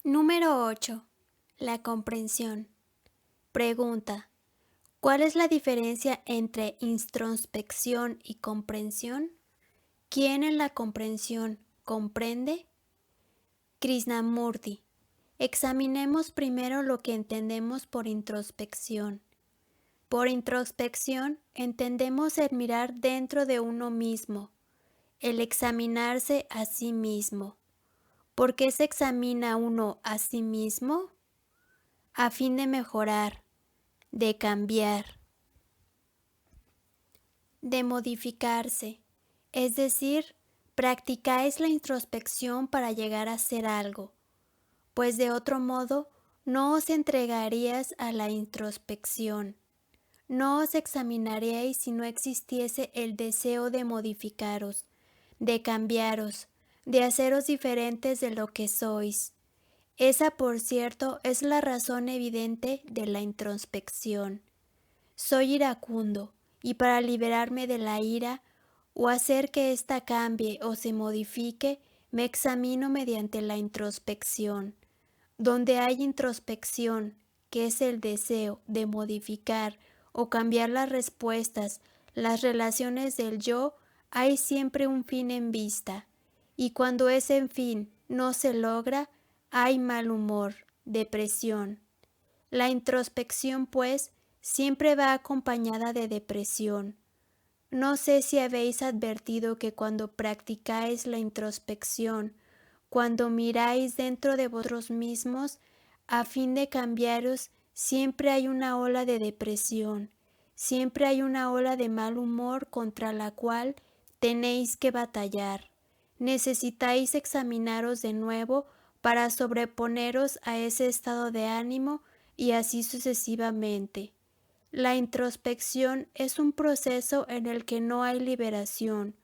Número 8. La comprensión. Pregunta: ¿cuál es la diferencia entre introspección y comprensión? ¿Quién en la comprensión comprende? Krishnamurti. Examinemos primero lo que entendemos por introspección. Por introspección entendemos el mirar dentro de uno mismo, el examinarse a sí mismo. ¿Por qué se examina uno a sí mismo? A fin de mejorar, de cambiar, de modificarse. Es decir, practicáis la introspección para llegar a ser algo, pues de otro modo no os entregaríais a la introspección. No os examinaríais si no existiese el deseo de modificaros, de cambiaros, de haceros diferentes de lo que sois. Esa, por cierto, es la razón evidente de la introspección. Soy iracundo, y para liberarme de la ira, o hacer que ésta cambie o se modifique, me examino mediante la introspección. Donde hay introspección, que es el deseo de modificar o cambiar las respuestas, las relaciones del yo, hay siempre un fin en vista, y cuando ese fin no se logra, hay mal humor, depresión. La introspección, pues, siempre va acompañada de depresión. No sé si habéis advertido que cuando practicáis la introspección, cuando miráis dentro de vosotros mismos, a fin de cambiaros, siempre hay una ola de depresión, siempre hay una ola de mal humor contra la cual tenéis que batallar. Necesitáis examinaros de nuevo para sobreponeros a ese estado de ánimo y así sucesivamente. La introspección es un proceso en el que no hay liberación,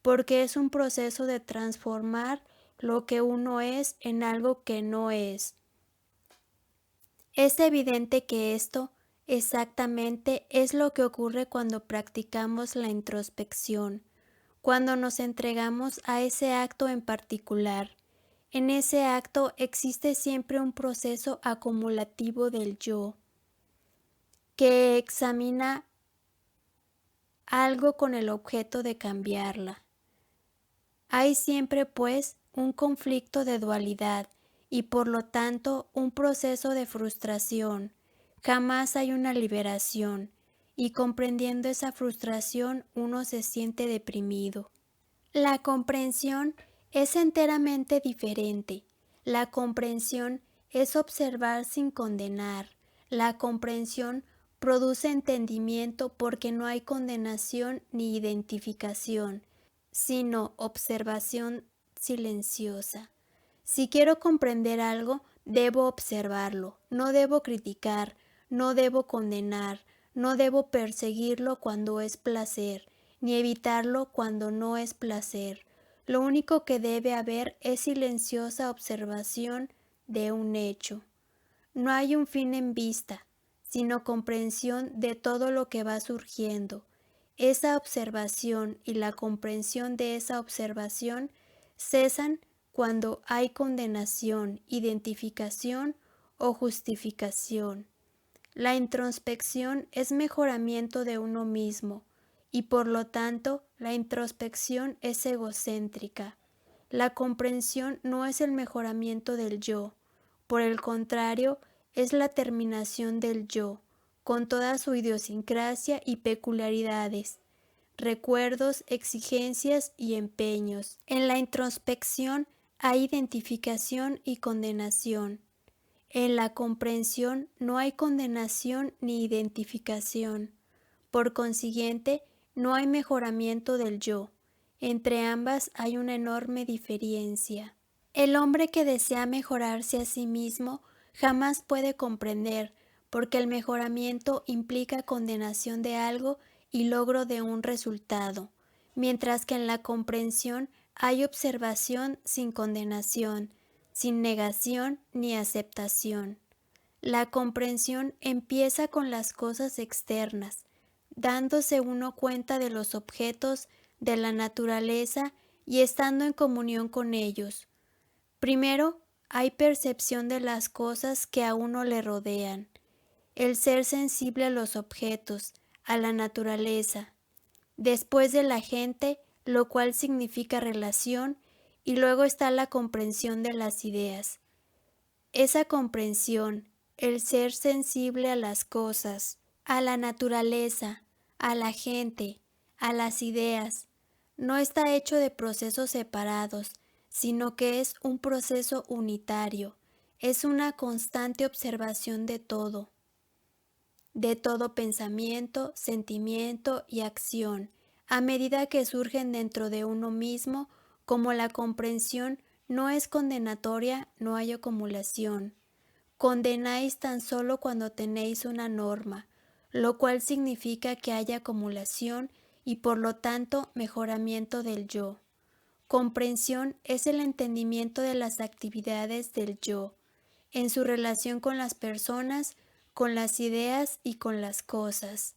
porque es un proceso de transformar lo que uno es en algo que no es. Es evidente que esto exactamente es lo que ocurre cuando practicamos la introspección, cuando nos entregamos a ese acto en particular. En ese acto existe siempre un proceso acumulativo del yo, que examina algo con el objeto de cambiarla. Hay siempre, pues, un conflicto de dualidad y por lo tanto un proceso de frustración. Jamás hay una liberación, y comprendiendo esa frustración uno se siente deprimido. La comprensión es enteramente diferente. La comprensión es observar sin condenar. La comprensión produce entendimiento porque no hay condenación ni identificación, sino observación silenciosa. Si quiero comprender algo, debo observarlo, no debo criticar, no debo condenar, no debo perseguirlo cuando es placer, ni evitarlo cuando no es placer. Lo único que debe haber es silenciosa observación de un hecho. No hay un fin en vista, sino comprensión de todo lo que va surgiendo. Esa observación y la comprensión de esa observación cesan cuando hay condenación, identificación o justificación. La introspección es mejoramiento de uno mismo y por lo tanto la introspección es egocéntrica. La comprensión no es el mejoramiento del yo, por el contrario, es la terminación del yo, con toda su idiosincrasia y peculiaridades, recuerdos, exigencias y empeños. En la introspección hay identificación y condenación. En la comprensión no hay condenación ni identificación. Por consiguiente, no hay mejoramiento del yo. Entre ambas hay una enorme diferencia. El hombre que desea mejorarse a sí mismo jamás puede comprender, porque el mejoramiento implica condenación de algo y logro de un resultado, mientras que en la comprensión hay observación sin condenación, sin negación ni aceptación. La comprensión empieza con las cosas externas, dándose uno cuenta de los objetos de la naturaleza y estando en comunión con ellos. Primero, hay percepción de las cosas que a uno le rodean, el ser sensible a los objetos, a la naturaleza, después de la gente, lo cual significa relación, y luego está la comprensión de las ideas. Esa comprensión, el ser sensible a las cosas, a la naturaleza, a la gente, a las ideas, no está hecho de procesos separados, sino que es un proceso unitario, es una constante observación de todo pensamiento, sentimiento y acción, a medida que surgen dentro de uno mismo, como la comprensión no es condenatoria, no hay acumulación. Condenáis tan solo cuando tenéis una norma, lo cual significa que hay acumulación y por lo tanto mejoramiento del yo. Comprensión es el entendimiento de las actividades del yo, en su relación con las personas, con las ideas y con las cosas.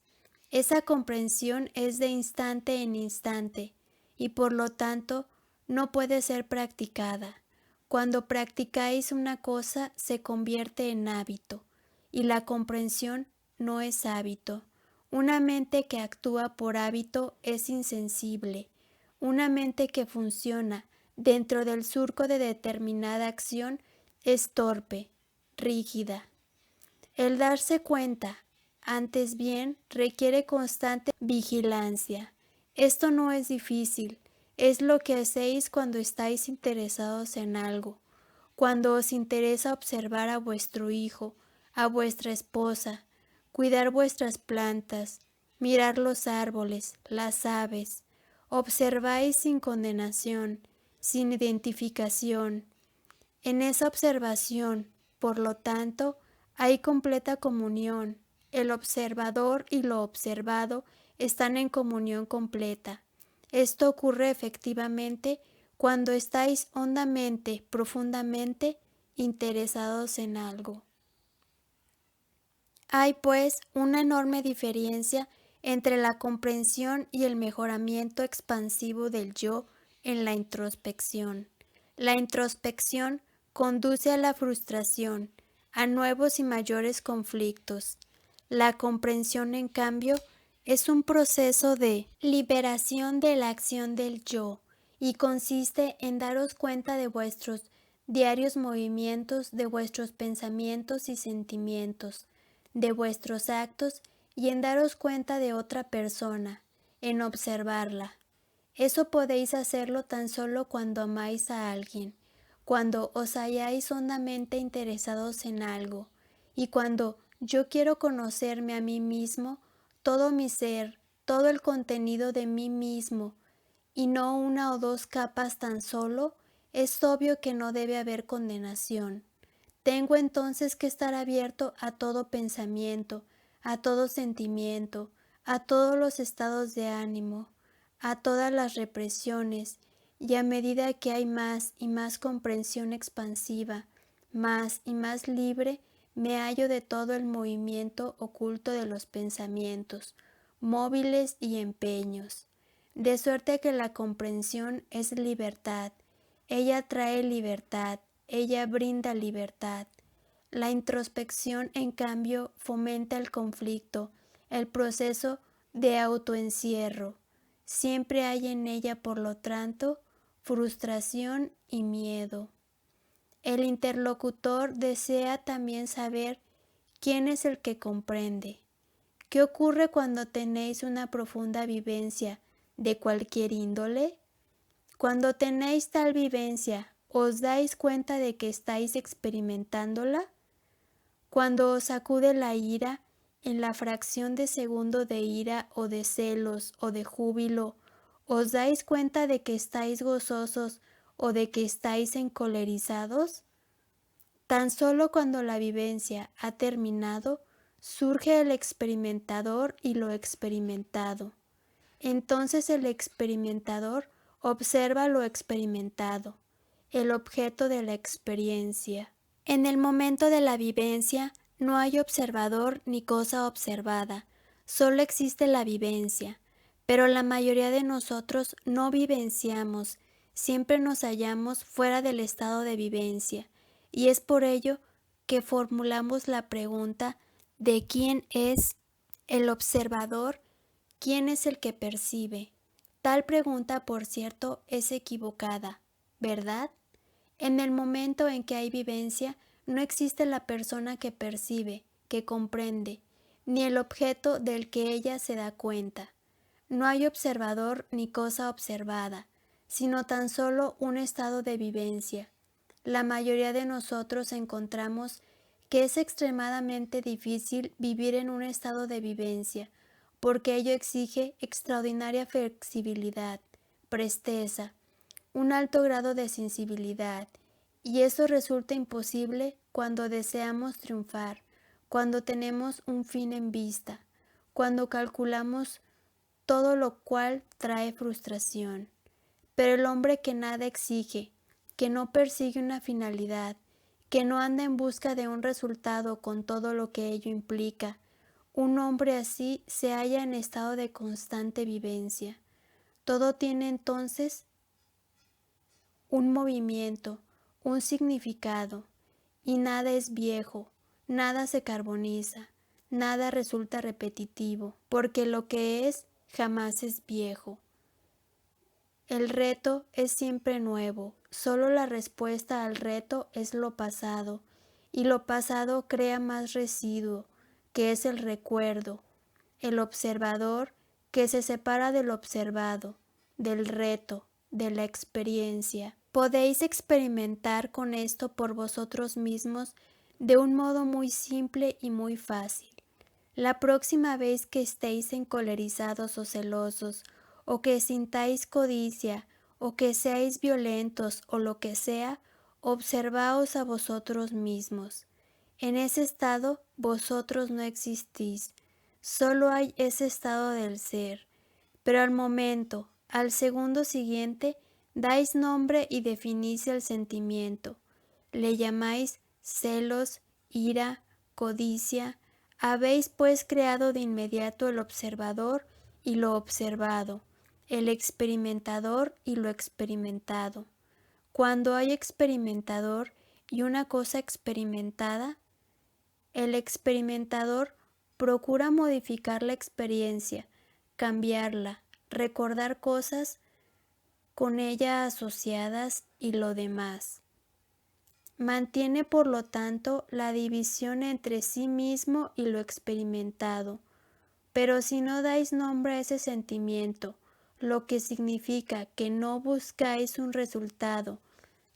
Esa comprensión es de instante en instante y por lo tanto no puede ser practicada. Cuando practicáis una cosa se convierte en hábito y la comprensión no es hábito. Una mente que actúa por hábito es insensible. Una mente que funciona dentro del surco de determinada acción es torpe, rígida. El darse cuenta, antes bien, requiere constante vigilancia. Esto no es difícil, es lo que hacéis cuando estáis interesados en algo, cuando os interesa observar a vuestro hijo, a vuestra esposa, cuidar vuestras plantas, mirar los árboles, las aves. Observáis sin condenación, sin identificación. En esa observación, por lo tanto, hay completa comunión. El observador y lo observado están en comunión completa. Esto ocurre efectivamente cuando estáis hondamente, profundamente interesados en algo. Hay, pues, una enorme diferencia entre la comprensión y el mejoramiento expansivo del yo en la introspección. La introspección conduce a la frustración, a nuevos y mayores conflictos. La comprensión, en cambio, es un proceso de liberación de la acción del yo y consiste en daros cuenta de vuestros diarios movimientos, de vuestros pensamientos y sentimientos, de vuestros actos y en daros cuenta de otra persona, en observarla. Eso podéis hacerlo tan solo cuando amáis a alguien, cuando os halláis hondamente interesados en algo, y cuando yo quiero conocerme a mí mismo, todo mi ser, todo el contenido de mí mismo, y no una o dos capas tan solo, es obvio que no debe haber condenación. Tengo entonces que estar abierto a todo pensamiento, a todo sentimiento, a todos los estados de ánimo, a todas las represiones, y a medida que hay más y más comprensión expansiva, más y más libre, me hallo de todo el movimiento oculto de los pensamientos, móviles y empeños, de suerte que la comprensión es libertad, ella trae libertad, ella brinda libertad. La introspección, en cambio, fomenta el conflicto, el proceso de autoencierro. Siempre hay en ella, por lo tanto, frustración y miedo. El interlocutor desea también saber quién es el que comprende. ¿Qué ocurre cuando tenéis una profunda vivencia de cualquier índole? Cuando tenéis tal vivencia, ¿os dais cuenta de que estáis experimentándola? Cuando os sacude la ira, en la fracción de segundo de ira o de celos o de júbilo, ¿os dais cuenta de que estáis gozosos o de que estáis encolerizados? Tan solo cuando la vivencia ha terminado, surge el experimentador y lo experimentado. Entonces el experimentador observa lo experimentado, el objeto de la experiencia. En el momento de la vivencia no hay observador ni cosa observada, solo existe la vivencia, pero la mayoría de nosotros no vivenciamos, siempre nos hallamos fuera del estado de vivencia. y es por ello que formulamos la pregunta de quién es el observador, quién es el que percibe. Tal pregunta, por cierto, es equivocada, ¿verdad? En el momento en que hay vivencia, no existe la persona que percibe, que comprende, ni el objeto del que ella se da cuenta. No hay observador ni cosa observada, sino tan solo un estado de vivencia. La mayoría de nosotros encontramos que es extremadamente difícil vivir en un estado de vivencia, porque ello exige extraordinaria flexibilidad, presteza, un alto grado de sensibilidad, y eso resulta imposible cuando deseamos triunfar, cuando tenemos un fin en vista, cuando calculamos todo lo cual trae frustración. Pero el hombre que nada exige, que no persigue una finalidad, que no anda en busca de un resultado con todo lo que ello implica, un hombre así se halla en estado de constante vivencia. Todo tiene entonces un movimiento, un significado, y nada es viejo, nada se carboniza, nada resulta repetitivo, porque lo que es jamás es viejo. El reto es siempre nuevo, solo la respuesta al reto es lo pasado, y lo pasado crea más residuo, que es el recuerdo, el observador que se separa del observado, del reto, de la experiencia. Podéis experimentar con esto por vosotros mismos de un modo muy simple y muy fácil. La próxima vez que estéis encolerizados o celosos, o que sintáis codicia, o que seáis violentos, o lo que sea, observaos a vosotros mismos. En ese estado vosotros no existís, solo hay ese estado del ser, pero al momento, al segundo siguiente, dais nombre y definís el sentimiento. Le llamáis celos, ira, codicia. Habéis pues creado de inmediato el observador y lo observado, el experimentador y lo experimentado. Cuando hay experimentador y una cosa experimentada, el experimentador procura modificar la experiencia, cambiarla, recordar cosas con ella asociadas y lo demás. Mantiene por lo tanto la división entre sí mismo y lo experimentado, pero si no dais nombre a ese sentimiento, lo que significa que no buscáis un resultado,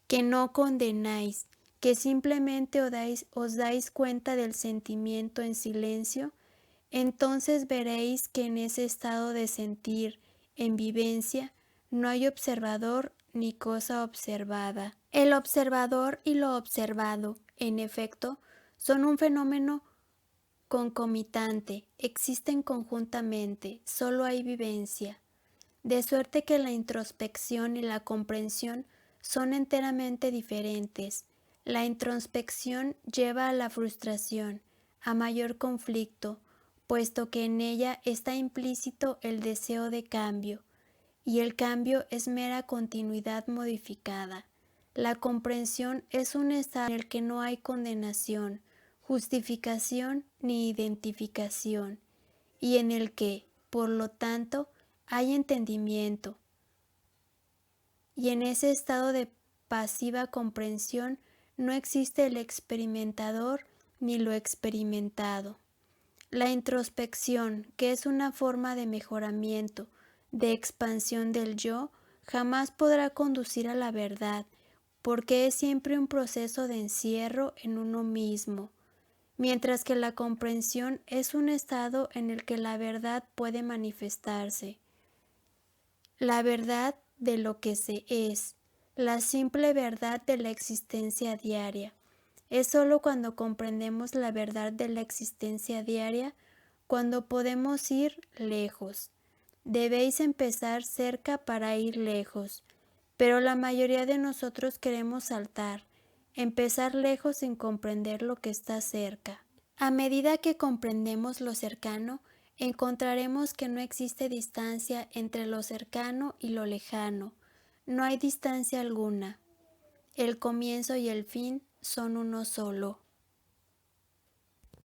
que no condenáis, que simplemente os dais cuenta del sentimiento en silencio, entonces veréis que en ese estado de sentir, en vivencia, no hay observador ni cosa observada. El observador y lo observado, en efecto, son un fenómeno concomitante, existen conjuntamente, solo hay vivencia. De suerte que la introspección y la comprensión son enteramente diferentes. La introspección lleva a la frustración, a mayor conflicto, puesto que en ella está implícito el deseo de cambio, y el cambio es mera continuidad modificada. La comprensión es un estado en el que no hay condenación, justificación ni identificación, y en el que, por lo tanto, hay entendimiento. Y en ese estado de pasiva comprensión no existe el experimentador ni lo experimentado. La introspección, que es una forma de mejoramiento, de expansión del yo, jamás podrá conducir a la verdad, porque es siempre un proceso de encierro en uno mismo, mientras que la comprensión es un estado en el que la verdad puede manifestarse. La verdad de lo que se es, la simple verdad de la existencia diaria. Es sólo cuando comprendemos la verdad de la existencia diaria cuando podemos ir lejos. Debéis empezar cerca para ir lejos, pero la mayoría de nosotros queremos saltar, empezar lejos sin comprender lo que está cerca. A medida que comprendemos lo cercano, encontraremos que no existe distancia entre lo cercano y lo lejano. No hay distancia alguna. El comienzo y el fin son uno solo.